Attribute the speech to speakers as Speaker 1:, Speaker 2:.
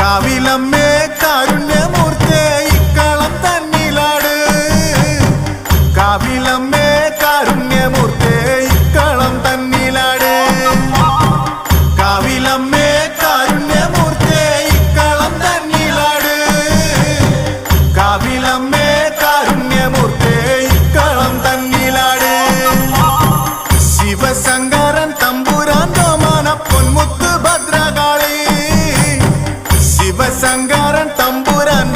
Speaker 1: കാവിലമ്മേ കാരുണ്യമൂർത്തേ ഇക്കളം തന്നിലാട്. കാവിലമ്മേ കാരുണ്യമൂർത്തേ ഇക്കളം തന്നിലാട്. കാവിലമ്മേ കാരുണ്യമൂർത്തേ ഇക്കളം തന്നിലാട്. കാവിലമ്മേ കാരുണ്യമൂർത്തേ ഇക്കളം തന്നിലാട്. Sivasankaran Thampuran രോമാന പൊന്മുത്ത് Bhadrakali. Sivasankaran Thampuran